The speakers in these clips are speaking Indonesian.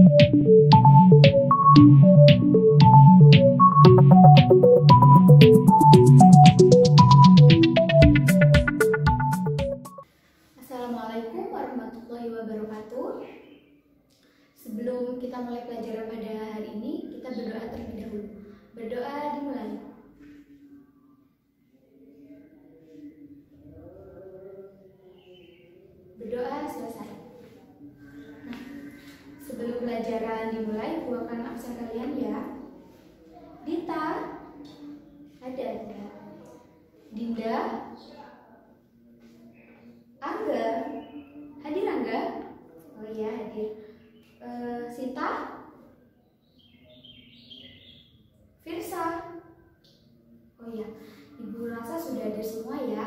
Assalamualaikum warahmatullahi wabarakatuh. Sebelum kita mulai pelajaran pada hari ini, kita berdoa terlebih dahulu. Berdoa dimulai. Berdoa selesai. Nah, sebelum pelajaran dimulai, buahkan absen kalian ya. Dita, ada. Dinda, Angga, hadir Angga? Oh iya hadir. Sita, Firsa, oh iya, Ibu rasa sudah ada semua ya.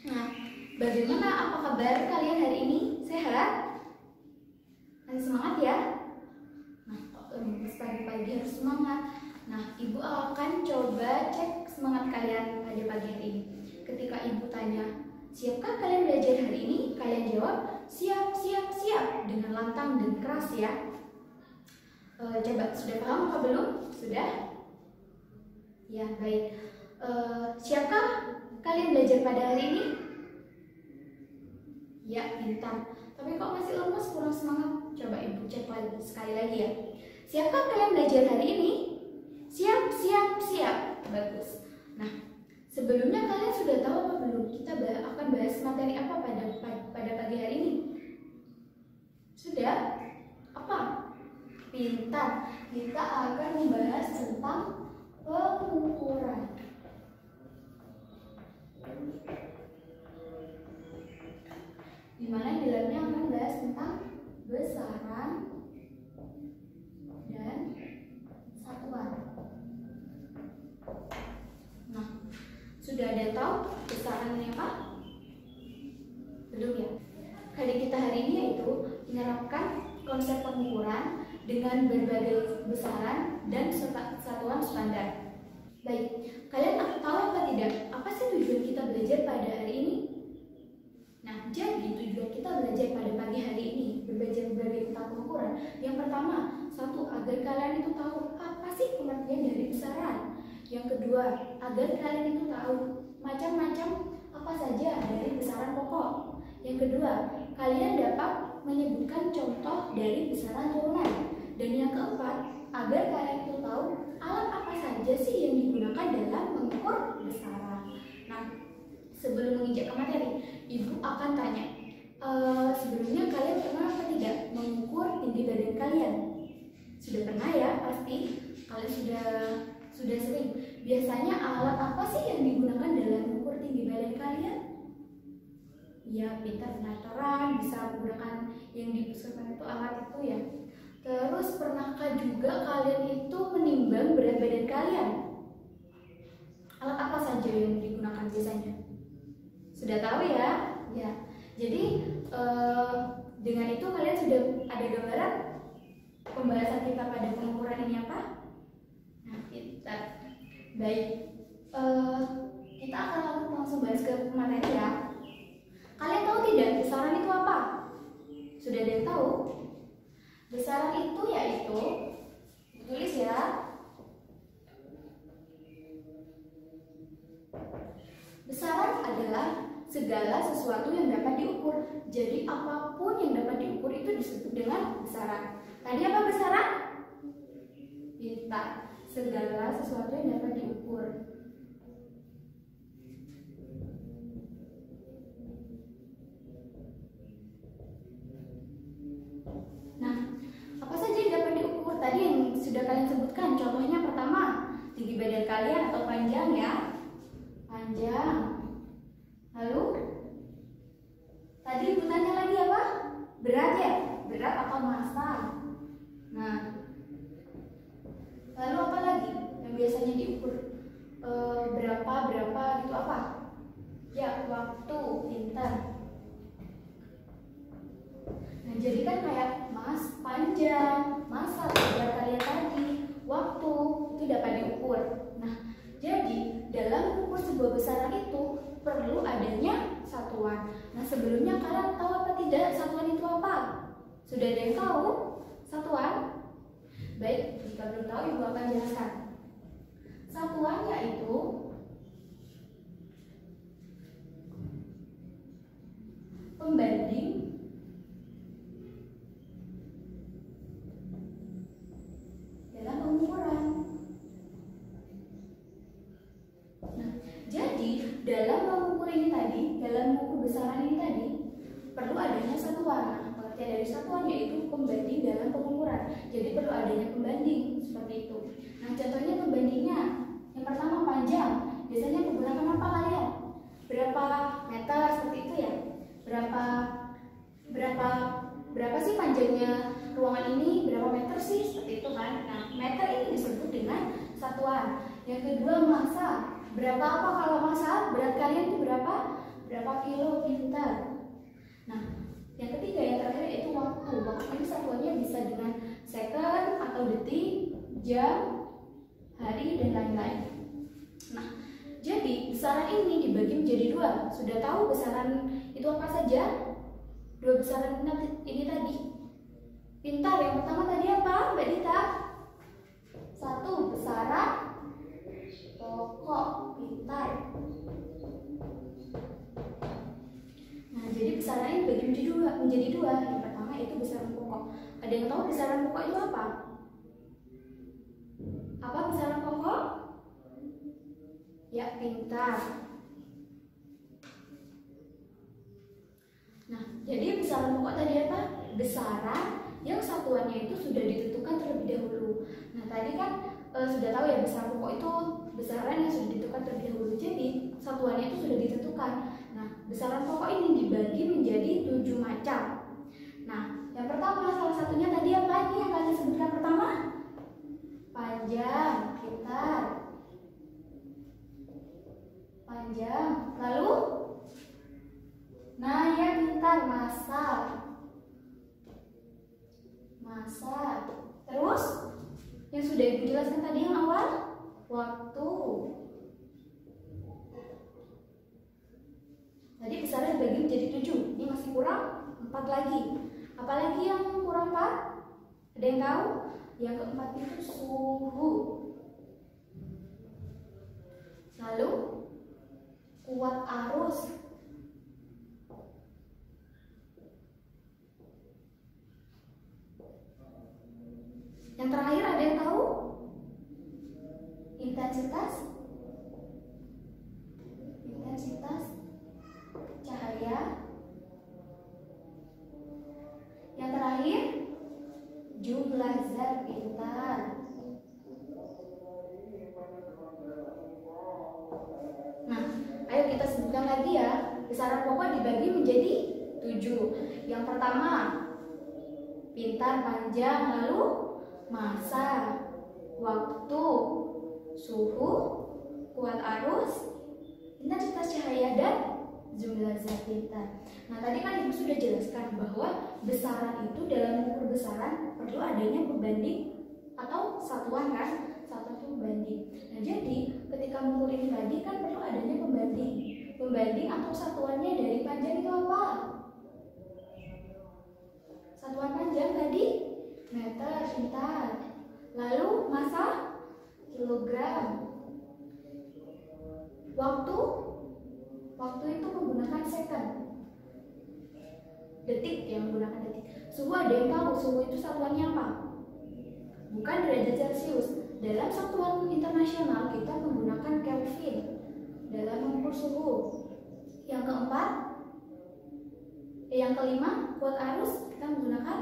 Nah, bagaimana apa kabar kalian hari ini? Sehat? Masih semangat ya? Nah, pagi-pagi harus semangat. Nah, Ibu akan coba cek semangat kalian pada pagi hari ini. Ketika Ibu tanya, siapkah kalian belajar hari ini? Kalian jawab, siap, siap, siap, dengan lantang dan keras ya. Coba, sudah paham apa belum? Sudah? Ya, baik. Siapkah kalian belajar pada hari ini? Ya, pintar. Tapi kok masih lemas, kurang semangat? Coba Ibu cek lagi, sekali lagi ya. Siapkah kalian belajar hari ini? Siap, siap, siap. Bagus. Nah, sebelumnya kalian sudah tahu apa belum? Kita akan bahas materi apa pada pagi hari ini? Sudah? Apa? Pintar. Kita akan membahas tentang pengukuran. Dimana di dalamnya akan membahas tentang besaran dan satuan. Nah, sudah ada tahu besaran ini apa? Belum ya? Hari kita hari ini yaitu menerapkan konsep pengukuran dengan berbagai besaran dan satuan standar. Baik, kalian tahu apa tidak? Apa sih tujuan kita belajar pada hari ini? Nah, jadi tujuan kita belajar pada pagi hari ini belajar berbagai tentang pengukuran. Yang pertama, satu, agar kalian itu tahu apa sih pengertian dari besaran. Yang kedua, agar kalian itu tahu macam-macam apa saja dari besaran pokok. Yang kedua, kalian dapat menyebutkan contoh dari besaran turunan. Dan yang keempat, agar kalian itu tahu alat apa saja sih yang digunakan dalam mengukur besaran. Nah, sebelum menginjak ke materi, Ibu akan tanya, sebelumnya kalian pernah apa tidak mengukur tinggi badan kalian? Sudah pernah ya, pasti. Kalian sudah sering. Biasanya alat apa sih yang digunakan dalam mengukur tinggi badan kalian? Ya, pintar, penataran, bisa menggunakan yang dibutuhkan itu alat itu ya. Terus pernahkah juga kalian itu menimbang berat badan kalian? Alat apa saja yang digunakan biasanya? Sudah tahu ya? Ya. Jadi dengan itu kalian sudah ada gambaran pembahasan kita pada pengukuran ini apa? Nah, pintar. Baik. Kita akan langsung bahas ke materi ya. Kalian tahu tidak besaran itu apa? Sudah ada yang tahu? Besaran itu yaitu, tulis ya. Besaran adalah segala sesuatu yang dapat diukur. Jadi apapun yang dapat diukur itu disebut dengan besaran. Tadi apa besaran? Pintar. Segala sesuatu yang dapat diukur. Tadi yang sudah kalian sebutkan, contohnya pertama, tinggi badan kalian atau panjang ya. Panjang. Lalu, tadi Ibu tanya lagi apa? Berat ya? Berat atau massa? Nah, lalu apa lagi yang biasanya diukur? Berapa gitu apa? Ya, waktu, pintar. Nah, jadi kan kayak panjang, massa, berat kalian tadi, waktu, itu dapat diukur. Nah, jadi dalam mengukur sebuah besaran itu perlu adanya satuan. Nah, sebelumnya kalian tahu apa tidak satuan itu apa? Sudah ada yang tahu? Satuan Baik, jika belum tahu Ibu akan jelaskan. Satuannya itu pembanding dalam pengukuran. Nah, jadi dalam mengukur ini tadi, dalam mengukur besaran ini tadi, perlu adanya satuan. Pengertian dari satuan yaitu pembanding dalam pengukuran. Jadi perlu adanya pembanding seperti itu. Nah, contohnya pembandingnya. Yang pertama panjang. Biasanya menggunakan apa kalian? Berapa meter seperti itu ya? Berapa sih panjangnya ruangan ini? Berapa meter sih? Seperti itu kan? Nah, meter ini disebut dengan satuan. Yang kedua massa. Berapa apa kalau massa? Berat kalian itu berapa? Berapa kilo? Pintar. Nah, yang ketiga yang terakhir itu waktu. Waktu ini satuannya bisa dengan second atau detik, jam, hari, dan lain-lain. Nah, jadi besaran ini dibagi menjadi dua. Sudah tahu besaran itu apa saja? Dua besaran ini tadi. Pintar, yang pertama tadi apa, Mbak Dita? Satu, besaran pokok. Pintar. Nah, jadi besaran ini dibagi menjadi dua. Yang pertama itu besaran pokok. Ada yang tahu besaran pokok itu apa? Apa besaran pokok? Ya, pintar. Nah, jadi besaran pokok tadi apa? Besaran yang satuannya itu sudah ditentukan terlebih dahulu. Nah, tadi kan sudah tahu ya, besaran pokok itu besaran yang sudah ditentukan terlebih dahulu. Jadi satuannya itu sudah ditentukan. Nah, besaran pokok ini dibagi menjadi 7 macam. Nah, yang pertama salah satunya tadi apa ini yang kalian sebutkan pertama? Panjang. Pintar. Panjang. Lalu? Nah, ya pintar. Massa. Massa. Terus? Yang sudah Ibu jelaskan tadi yang awal? Waktu. Tadi besaran dibagi menjadi 7. Ini masih kurang 4 lagi. Apalagi yang kurang 4? Ada yang tahu? Yang keempat itu suhu. Lalu kuat arus. Yang terakhir ada yang tahu? Intensitas. Intensitas cahaya. Yang terakhir jumlah zat. Pintar. Nah, ayo kita sebutkan lagi ya. Besaran pokok dibagi menjadi 7. Yang pertama pintar, panjang. Lalu massa, waktu, suhu, kuat arus, intensitas cahaya, dan jumlah zat. Pintar. Nah, tadi kan Ibu sudah jelaskan bahwa besaran itu dalam mengukur besaran perlu adanya pembanding atau satuan kan? Satuan itu pembanding. Nah, jadi ketika mengukur ini tadi kan perlu adanya pembanding. Pembanding atau satuannya dari panjang itu apa? Satuan panjang tadi meter. Pintar. Lalu massa kilogram. Waktu itu menggunakan second. Detik, yang menggunakan detik. Suhu ada yang tahu suhu itu satuannya apa? Bukan derajat Celcius. Dalam satuan internasional kita menggunakan Kelvin dalam mengukur suhu. Yang kelima kuat arus kita menggunakan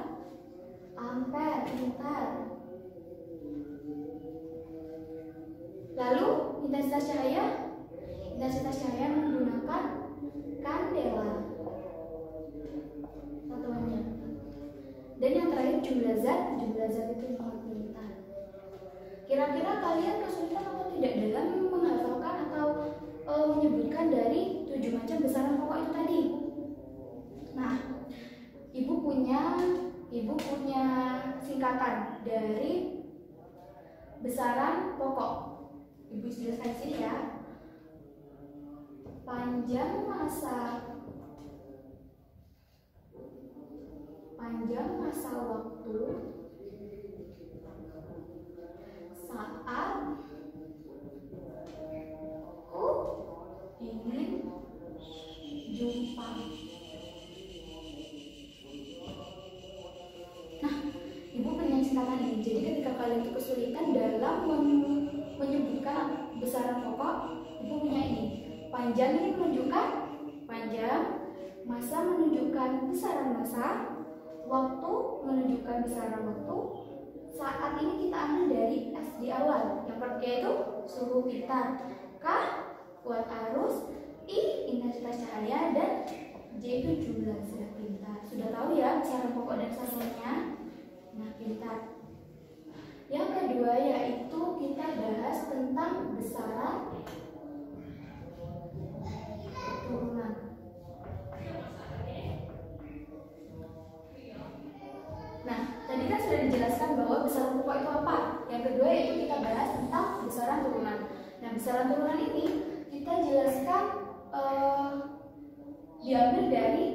ampere. Pintar. Lalu intensitas cahaya menggunakan kandela satuannya. Dan yang terakhir jumlah zat itu sangat pintar. Kira-kira kalian kesulitan atau tidak dalam menghafalkan atau menyebutkan dari 7 macam besaran pokok itu tadi? Nah, Ibu punya singkatan dari besaran pokok. Ibu jelaskan di sini ya. Panjang massa waktu, singkatan ini. Jadi ketika kalian itu kesulitan dalam menyebutkan besaran pokok, Ibu punya ini. Panjang ini menunjukkan panjang, masa menunjukkan besaran masa, waktu menunjukkan besaran waktu. Saat ini kita ambil dari S di awal, yaitu suhu pintar, K kuat arus, I intensitas cahaya, dan J itu jumlah zat pintar. Sudah tahu ya besaran pokok dan satuannya. Nah, pintar. Yang kedua yaitu kita bahas tentang besaran turunan. Nah, tadi kan sudah dijelaskan bahwa besaran pokok itu apa. Yang kedua yaitu kita bahas tentang besaran turunan. Nah, besaran turunan ini kita jelaskan diambil dari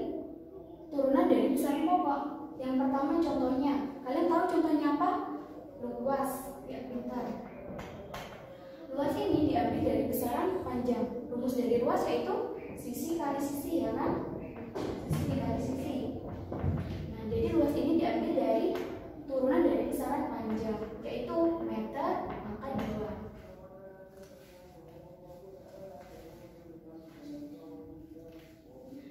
turunan dari besaran pokok. Yang pertama contohnya, kalian tahu contohnya apa? Luas, ya pintar. Luas ini diambil dari besaran panjang. Rumus dari luas yaitu sisi kali sisi, ya kan? Sisi kali sisi. Nah, jadi luas ini diambil dari turunan dari besaran panjang, yaitu meter maka 2.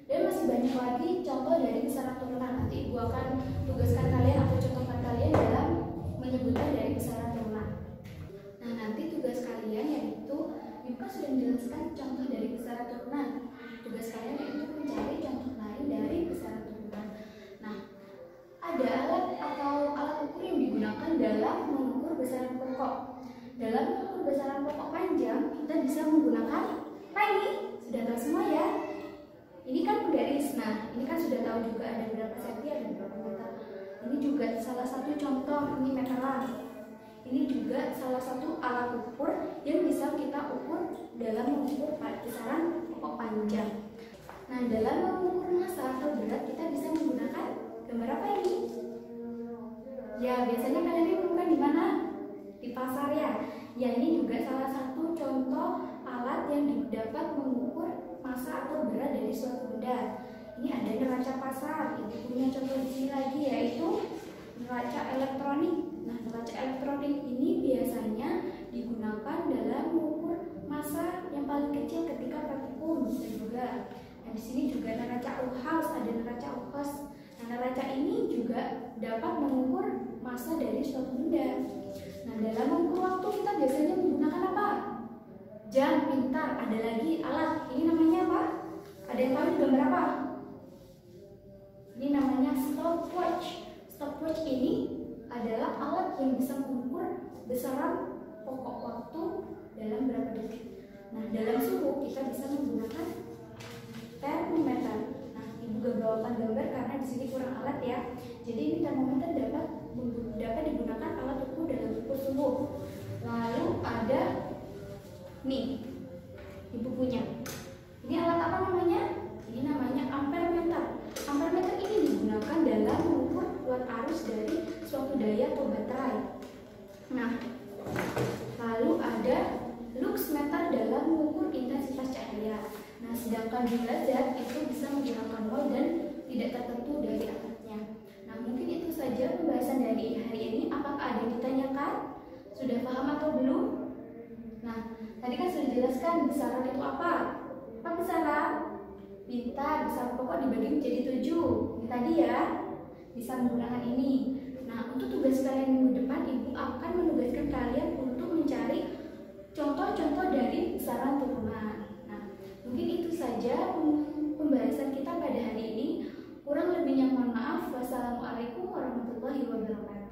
Dan masih banyak lagi contoh dari besaran turunan. Nanti Ibu akan tugaskan kalian atau contohkan kalian dalam menyebutkan dari besaran turunan. Nah, nanti tugas kalian yaitu Ibu kan sudah menjelaskan contoh dari besaran turunan. Tugas kalian yaitu mencari contoh lain dari besaran turunan. Nah, ada alat atau alat ukur yang digunakan dalam mengukur besaran pokok. Dalam mengukur besaran pokok panjang, kita bisa menggunakan apa ini? Sudah tahu semua ya? Ini kan penggaris. Nah, ini kan sudah tahu juga ada berapa senti, ada berapa meter. Ini juga salah satu contoh, ini meteran. Ini juga salah satu alat ukur yang bisa kita ukur dalam mengukur besaran pokok panjang. Nah, dalam mengukur massa atau berat kita bisa menggunakan gambar apa ini? Ya, biasanya kalian menemukan di mana? Di pasar ya. Ya, ini juga salah satu contoh alat yang dapat mengukur massa atau berat dari suatu benda. Ini ada neraca pasar. Ibu punya contoh di sini lagi yaitu neraca elektronik. Nah, neraca elektronik ini biasanya digunakan dalam mengukur massa yang paling kecil ketika pakai pum juga. Nah, di sini juga neraca Uhaus, ada neraca Uhaus. Nah, neraca ini juga dapat mengukur massa dari suatu benda. Nah, dalam mengukur waktu kita biasanya menggunakan apa? Jam pintar. Ada lagi alat. Ini namanya apa? Ada yang tahu gambar apa? Ini namanya stopwatch. Stopwatch ini adalah alat yang bisa mengukur besaran pokok waktu dalam berapa detik. Nah, dalam suhu kita bisa menggunakan termometer. Nah, Ibu gak bawakan gambar karena di sini kurang alat ya. Jadi ini termometer dapat digunakan alat ukur dalam ukur suhu. Lalu ada nih, Ibu punya. Ini alat apa namanya? Ini namanya ampermeter. Ampermeter ini digunakan dalam mengukur kuat arus dari suatu daya atau baterai. Nah, lalu ada luxmeter dalam mengukur intensitas cahaya. Nah, sedangkan jumlah zat itu bisa menggunakan nol dan tidak tertentu dari alatnya. Nah, mungkin itu saja pembahasan dari hari ini. Apakah ada yang ditanyakan? Sudah paham atau belum? Nah, tadi kan sudah dijelaskan besaran itu apa? Apa besaran? Pintar, besaran pokok dibagi menjadi 7. Ini tadi ya, bisa menggunakan ini. Nah, untuk tugas kalian minggu depan, Ibu akan menugaskan kalian untuk mencari contoh-contoh dari besaran turunan. Nah, mungkin itu saja pembahasan kita pada hari ini. Kurang lebihnya mohon maaf. Wassalamualaikum warahmatullahi wabarakatuh.